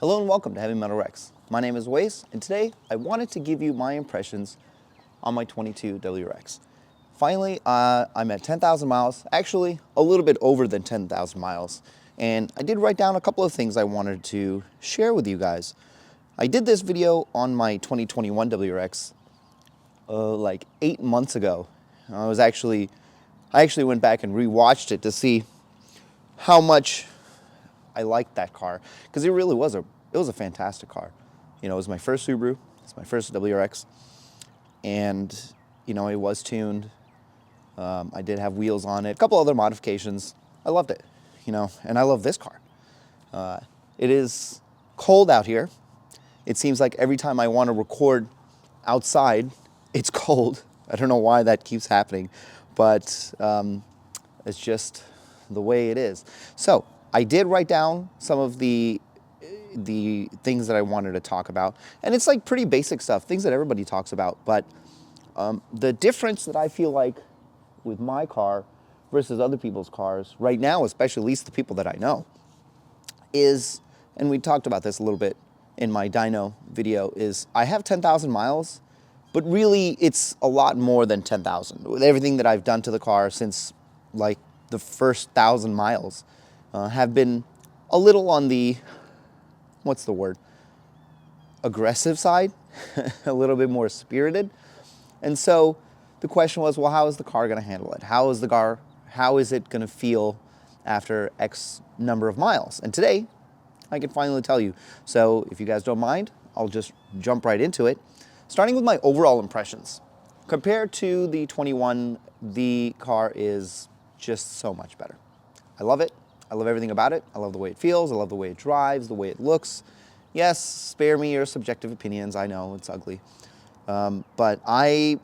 Hello and welcome to Heavy Metal Rex. My name is Waze, and today I wanted to give you my impressions on my 22 WRX. Finally, I'm at 10,000 miles, actually a little bit over than 10,000 miles, and I did write down a couple of things I wanted to share with you guys. I did this video on my 2021 WRX like 8 months ago. I actually went back and rewatched it to see how much I liked that car, because it really was a fantastic car. You know, it was my first Subaru, it's my first WRX, and you know, it was tuned. I did have wheels on it, a couple other modifications. I loved it, you know, and I love this car. It is cold out here. It seems like every time I want to record outside, it's cold. I don't know why that keeps happening, but it's just the way it is. So I did write down some of the things that I wanted to talk about, and it's like pretty basic stuff, things that everybody talks about, but the difference that I feel like with my car versus other people's cars right now, especially at least the people that I know, is, and we talked about this a little bit in my dyno video, is I have 10,000 miles, but really it's a lot more than 10,000. With everything that I've done to the car since like the first 1,000 miles, have been a little on the, what's the word, aggressive side, a little bit more spirited. And so the question was, well, how is the car going to handle it? How is it going to feel after X number of miles? And today, I can finally tell you. So if you guys don't mind, I'll just jump right into it. Starting with my overall impressions. Compared to the 21, the car is just so much better. I love it. I love everything about it. I love the way it feels. I love the way it drives, the way it looks. Yes, spare me your subjective opinions. I know it's ugly. But I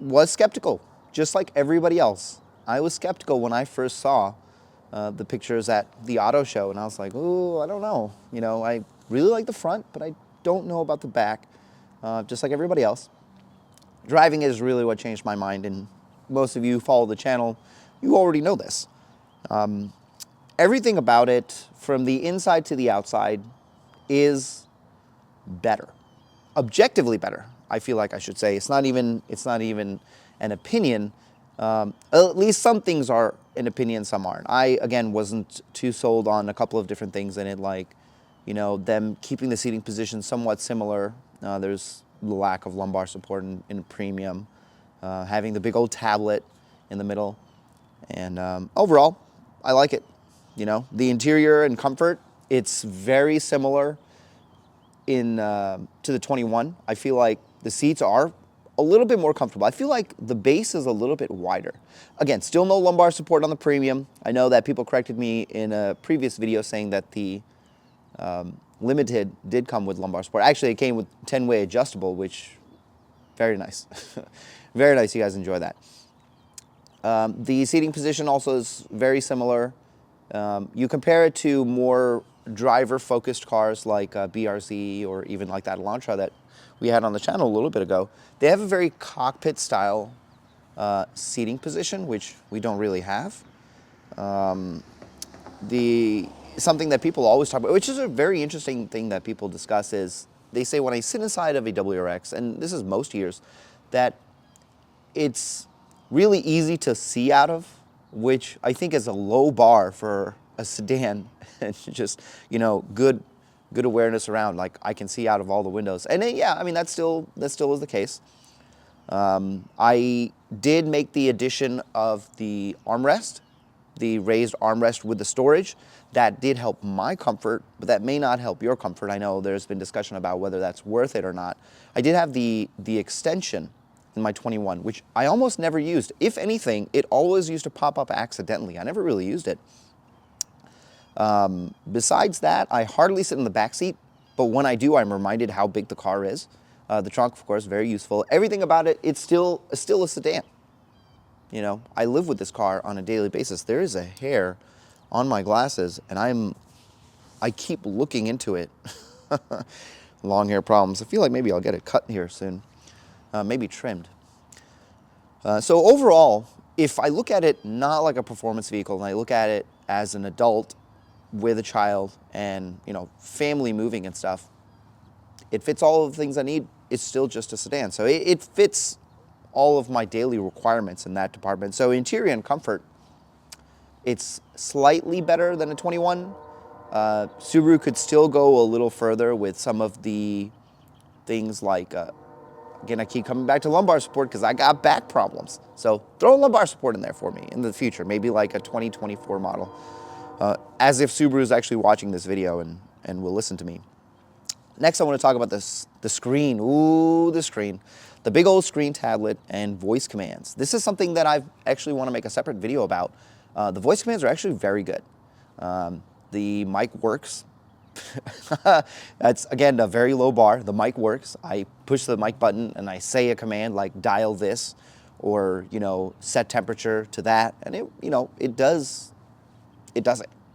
was skeptical, just like everybody else. I was skeptical when I first saw the pictures at the auto show, and I was like, ooh, I don't know. You know, I really like the front, but I don't know about the back, just like everybody else. Driving is really what changed my mind, and most of you who follow the channel, you already know this. Everything about it, from the inside to the outside, is better. Objectively better, I feel like I should say. It's not even an opinion. At least some things are an opinion, some aren't. I, again, wasn't too sold on a couple of different things in it, like, you know, them keeping the seating position somewhat similar. There's the lack of lumbar support in premium, having the big old tablet in the middle, and overall, I like it. You know, the interior and comfort, it's very similar to the 21. I feel like the seats are a little bit more comfortable. I feel like the base is a little bit wider. Again, still no lumbar support on the premium. I know that people corrected me in a previous video saying that the Limited did come with lumbar support. Actually, it came with 10-way adjustable, which, very nice. Very nice, you guys enjoy that. The seating position also is very similar. You compare it to more driver-focused cars like BRZ or even like that Elantra that we had on the channel a little bit ago. They have a very cockpit-style seating position, which we don't really have. Something that people always talk about, which is a very interesting thing that people discuss, is they say when I sit inside of a WRX, and this is most years, that it's really easy to see out of, which I think is a low bar for a sedan, and just, you know, good awareness around, like I can see out of all the windows. And yeah, I mean, that still is the case. I did make the addition of the armrest, the raised armrest with the storage. That did help my comfort, but that may not help your comfort. I know there's been discussion about whether that's worth it or not. I did have the extension in my 21, which I almost never used. If anything, it always used to pop up accidentally. I never really used it. Besides that, I hardly sit in the back seat, but when I do, I'm reminded how big the car is. The trunk, of course, very useful. Everything about it, it's still a sedan. You know, I live with this car on a daily basis. There is a hair on my glasses, and I keep looking into it. Long hair problems. I feel like maybe I'll get it cut here soon. Maybe trimmed. So overall, if I look at it not like a performance vehicle and I look at it as an adult with a child and, you know, family moving and stuff, it fits all of the things I need. It's still just a sedan. So it fits all of my daily requirements in that department. So interior and comfort, it's slightly better than a 21. Subaru could still go a little further with some of the things like, again, I keep coming back to lumbar support because I got back problems. So throw lumbar support in there for me in the future, maybe like a 2024 model. As if Subaru is actually watching this video and will listen to me. Next, I want to talk about the screen. Ooh, the screen. The big old screen tablet and voice commands. This is something that I actually want to make a separate video about. The voice commands are actually very good. The mic works. That's, again, a very low bar. The mic works. I push the mic button and I say a command like dial this or, you know, set temperature to that. And it, you know, it does it,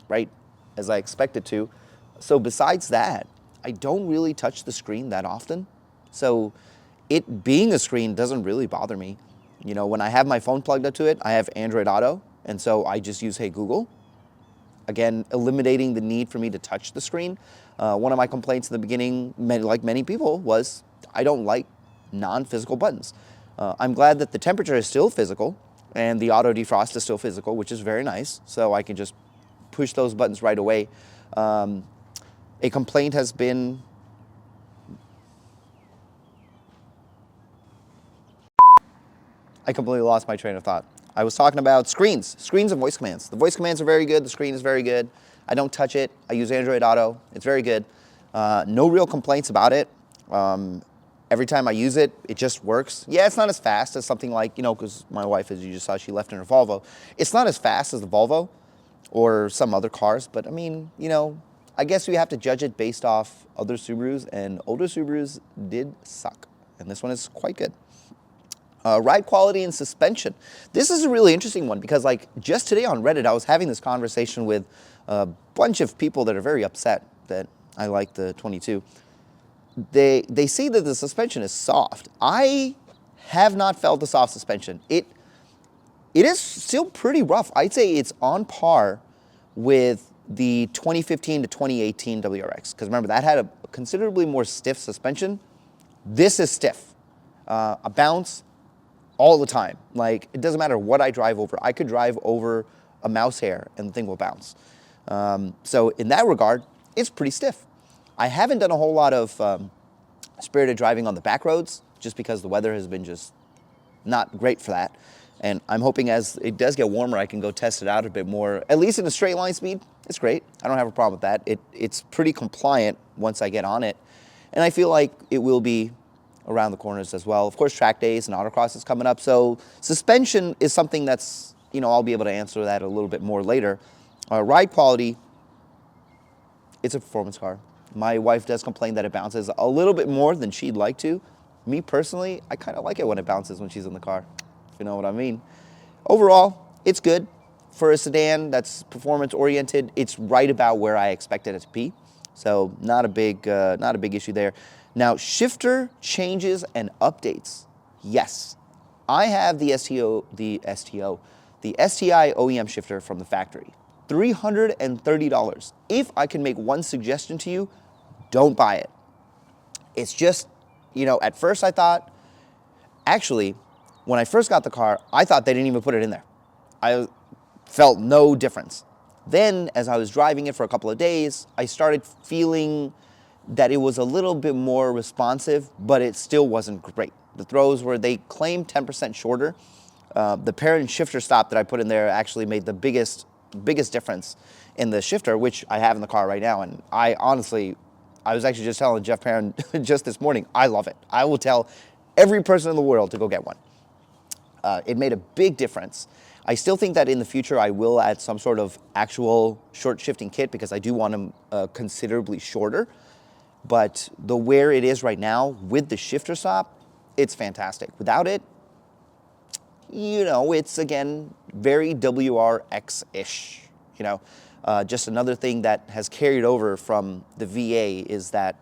right, as I expect it to. So besides that, I don't really touch the screen that often. So it being a screen doesn't really bother me. You know, when I have my phone plugged up to it, I have Android Auto. And so I just use Hey Google. Again, eliminating the need for me to touch the screen. One of my complaints in the beginning, like many people, was I don't like non-physical buttons. I'm glad that the temperature is still physical and the auto defrost is still physical, which is very nice. So I can just push those buttons right away. A complaint has been I completely lost my train of thought. I was talking about screens and voice commands. The voice commands are very good. The screen is very good. I don't touch it. I use Android Auto. It's very good. No real complaints about it. Every time I use it, it just works. Yeah, it's not as fast as something like, you know, because my wife, as you just saw, she left in her Volvo. It's not as fast as the Volvo or some other cars, but I mean, you know, I guess we have to judge it based off other Subarus, and older Subarus did suck. And this one is quite good. Ride quality and suspension. This is a really interesting one because, like, just today on Reddit, I was having this conversation with a bunch of people that are very upset that I like the 22. They say that the suspension is soft. I have not felt the soft suspension. It is still pretty rough. I'd say it's on par with the 2015 to 2018 WRX. Because remember, that had a considerably more stiff suspension. This is stiff. A bounce all the time. Like, it doesn't matter what I drive over. I could drive over a mouse hair and the thing will bounce. So in that regard, it's pretty stiff. I haven't done a whole lot of spirited driving on the back roads just because the weather has been just not great for that. And I'm hoping as it does get warmer, I can go test it out a bit more. At least in a straight line speed, it's great. I don't have a problem with that. It's pretty compliant once I get on it. And I feel like it will be around the corners as well. Of course, track days and autocross is coming up. So suspension is something that's, you know, I'll be able to answer that a little bit more later. Ride quality, it's a performance car. My wife does complain that it bounces a little bit more than she'd like to. Me personally, I kind of like it when it bounces when she's in the car, if you know what I mean. Overall, it's good. For a sedan that's performance oriented, it's right about where I expected it to be. So not a big issue there. Now, shifter changes and updates. Yes, I have the STI OEM shifter from the factory. $330. If I can make one suggestion to you, don't buy it. It's just, you know, at first I thought, actually, when I first got the car, I thought they didn't even put it in there. I felt no difference. Then, as I was driving it for a couple of days, I started feeling that it was a little bit more responsive, but it still wasn't great. The throws were, they claimed 10% shorter. The Perrin shifter stop that I put in there actually made the biggest difference in the shifter, which I have in the car right now. And I honestly, I was actually just telling Jeff Perrin just this morning, I love it. I will tell every person in the world to go get one. It made a big difference. I still think that in the future I will add some sort of actual short shifting kit because I do want them considerably shorter. But the where it is right now with the shifter stop, it's fantastic. Without it, you know, it's again very WRX-ish. You know, just another thing that has carried over from the VA is that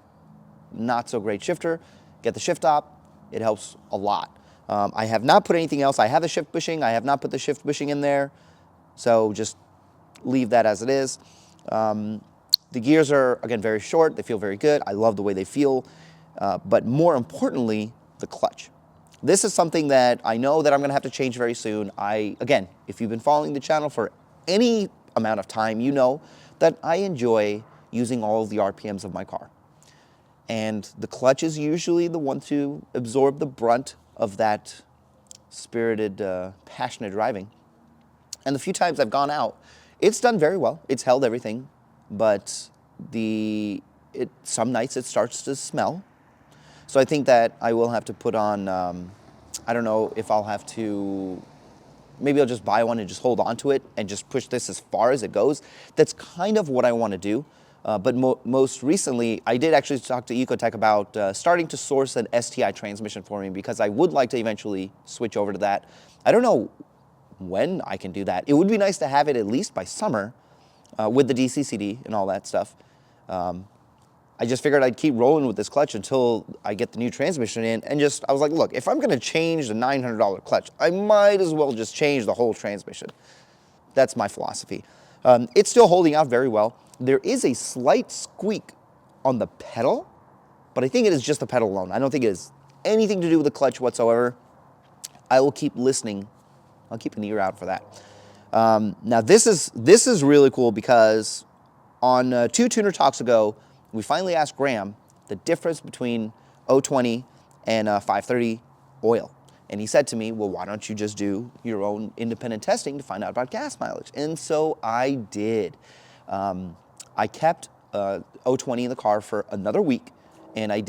not so great shifter. Get the shift stop, it helps a lot. I have not put anything else. I have the shift bushing. I have not put the shift bushing in there. So just leave that as it is. The gears are, again, very short. They feel very good. I love the way they feel. But more importantly, the clutch. This is something that I know that I'm going to have to change very soon. Again, if you've been following the channel for any amount of time, you know that I enjoy using all of the RPMs of my car. And the clutch is usually the one to absorb the brunt of that spirited, passionate driving. And the few times I've gone out, it's done very well. It's held everything, but some nights it starts to smell. So I think that I will have to put on, I don't know if I'll have to, maybe I'll just buy one and just hold on to it and just push this as far as it goes. That's kind of what I want to do. But most recently, I did actually talk to Ecotech about starting to source an STI transmission for me, because I would like to eventually switch over to that. I don't know when I can do that. It would be nice to have it at least by summer with the DCCD and all that stuff. I just figured I'd keep rolling with this clutch until I get the new transmission in, and I was like, look, if I'm gonna change the $900 clutch, I might as well just change the whole transmission. That's my philosophy. It's still holding out very well. There is a slight squeak on the pedal, but I think it is just the pedal alone. I don't think it has anything to do with the clutch whatsoever. I will keep listening. I'll keep an ear out for that. Now this is really cool, because on 2 tuner talks ago, we finally asked Graham the difference between 020 and 530 oil. And he said to me, well, why don't you just do your own independent testing to find out about gas mileage? And so I did. I kept 020 in the car for another week, and I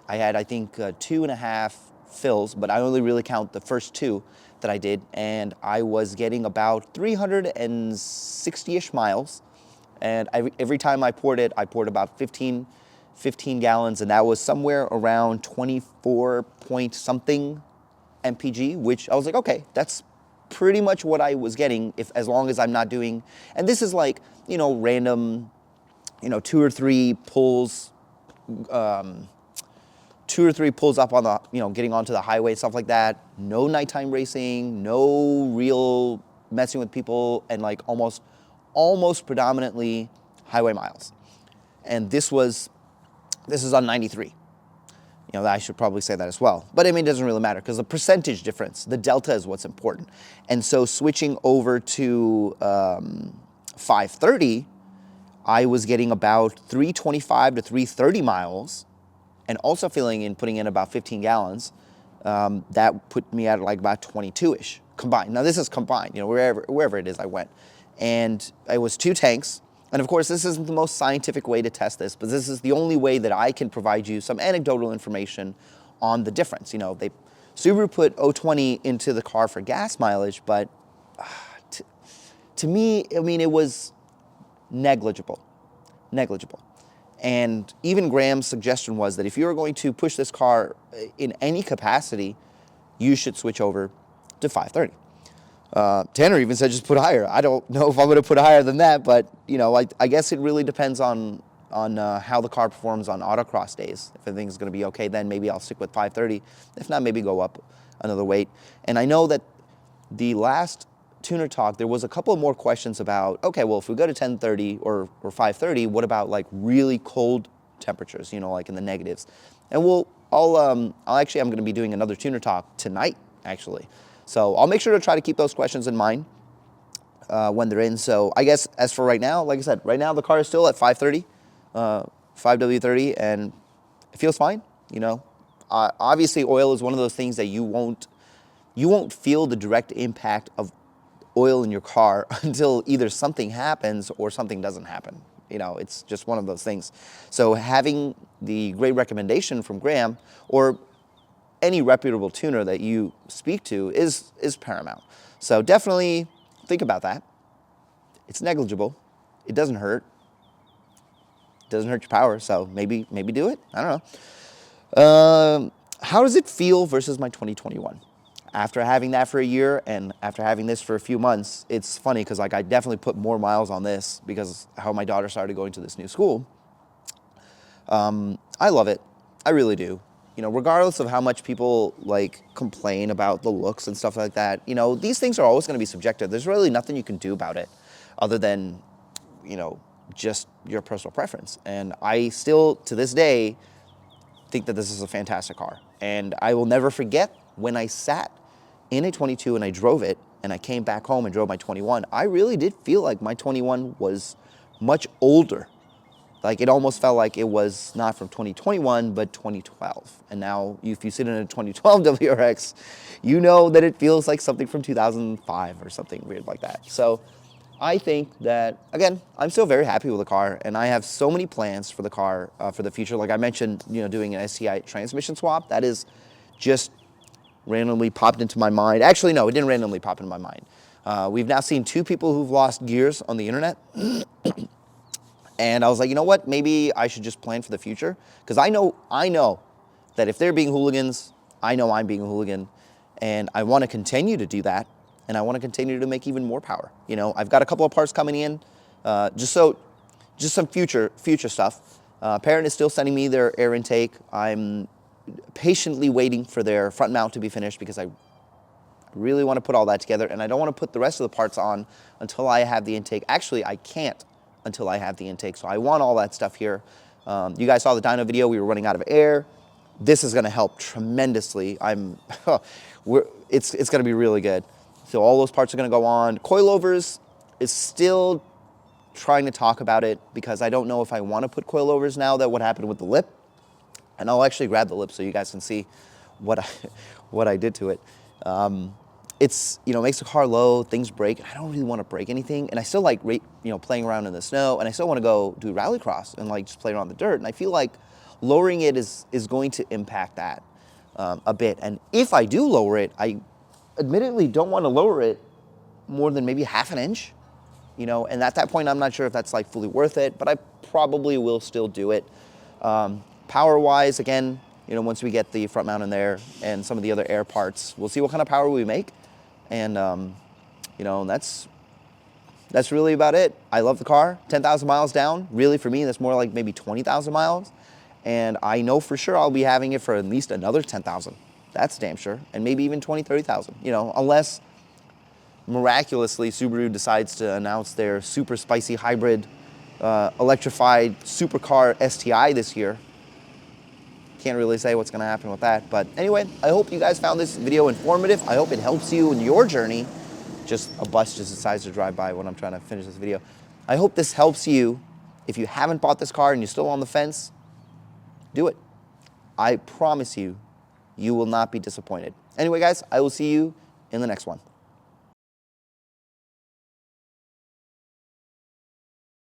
had, I think, 2.5 fills, but I only really count the first 2 that I did, and I was getting about 360-ish miles. And every time I poured about 15 gallons, and that was somewhere around 24 point something mpg, which I was like, okay, that's pretty much what I was getting, as long as I'm not doing, and this is like, random, 2 or 3 pulls, 2 or 3 pulls up on the, getting onto the highway, stuff like that. No nighttime racing, no real messing with people, and like almost predominantly highway miles. And this is on 93. I should probably say that as well. But I mean, it doesn't really matter, because the percentage difference, the delta, is what's important. And so switching over to 530, I was getting about 325 to 330 miles, and also putting in about 15 gallons. That put me at like about 22-ish combined. Now this is combined, wherever it is I went. And it was 2 tanks. And of course, this isn't the most scientific way to test this, but this is the only way that I can provide you some anecdotal information on the difference. Subaru put 020 into the car for gas mileage, but to me, I mean, it was negligible. And even Graham's suggestion was that if you were going to push this car in any capacity, you should switch over to 530. Tanner even said just put higher. I don't know if I'm going to put higher than that, but I guess it really depends on how the car performs on autocross days. If everything's going to be okay, then maybe I'll stick with 530. If not, maybe go up another weight. And I know that the last tuner talk, there was a couple of more questions about, okay, well, if we go to 1030 or 530, what about like really cold temperatures, like in the negatives? And I'm going to be doing another tuner talk tonight, actually. So I'll make sure to try to keep those questions in mind when they're in. So I guess as for right now, like I said, right now the car is still at 530, 5W30, and it feels fine. Obviously oil is one of those things that you won't feel the direct impact of oil in your car until either something happens or something doesn't happen. It's just one of those things. So having the great recommendation from Graham, or any reputable tuner that you speak to, is paramount. So definitely think about that. It's negligible. It doesn't hurt. It doesn't hurt your power, so maybe do it. I don't know. How does it feel versus my 2021? After having that for a year and after having this for a few months, it's funny because I definitely put more miles on this because how my daughter started going to this new school. I love it. I really do. Regardless of how much people complain about the looks and stuff like that, these things are always going to be subjective. There's really nothing you can do about it other than, just your personal preference. And I still, to this day, think that this is a fantastic car. And I will never forget when I sat in a 22 and I drove it, and I came back home and drove my 21. I really did feel like my 21 was much older. Like it almost felt like it was not from 2021, but 2012. And now if you sit in a 2012 WRX, you know that it feels like something from 2005 or something weird like that. So I think that, again, I'm still very happy with the car, and I have so many plans for the car for the future. Like I mentioned, doing an STI transmission swap. That is just randomly popped into my mind. Actually, no, it didn't randomly pop into my mind. We've now seen 2 people who've lost gears on the internet. And I was like, you know what? Maybe I should just plan for the future. Because I know that if they're being hooligans, I know I'm being a hooligan. And I want to continue to do that. And I want to continue to make even more power. I've got a couple of parts coming in. Just some future stuff. Perrin is still sending me their air intake. I'm patiently waiting for their front mount to be finished because I really want to put all that together. And I don't want to put the rest of the parts on until I have the intake. Actually, I can't until I have the intake. So I want all that stuff here. You guys saw the dyno video. We were running out of air. This is going to help tremendously. It's going to be really good. So all those parts are going to go on. Coilovers is still trying to talk about it because I don't know if I want to put coilovers now that what happened with the lip. And I'll actually grab the lip so you guys can see what I did to it. It's, makes the car low, things break, and I don't really want to break anything. And I still like, playing around in the snow, and I still want to go do rallycross and just play around the dirt. And I feel like lowering it is going to impact that a bit. And if I do lower it, I admittedly don't want to lower it more than maybe ½ an inch, and at that point, I'm not sure if that's fully worth it, but I probably will still do it. Power-wise, again, once we get the front mount in there and some of the other air parts, we'll see what kind of power we make. And, that's really about it. I love the car. 10,000 miles down. Really, for me, that's more like maybe 20,000 miles. And I know for sure I'll be having it for at least another 10,000. That's damn sure. And maybe even 20, 30,000, unless miraculously Subaru decides to announce their super spicy hybrid electrified supercar STI this year. Can't really say what's going to happen with that. But anyway, I hope you guys found this video informative. I hope it helps you in your journey. Just a bus just decides to drive by when I'm trying to finish this video. I hope this helps you. If you haven't bought this car and you're still on the fence, do it. I promise you, you will not be disappointed. Anyway, guys, I will see you in the next one.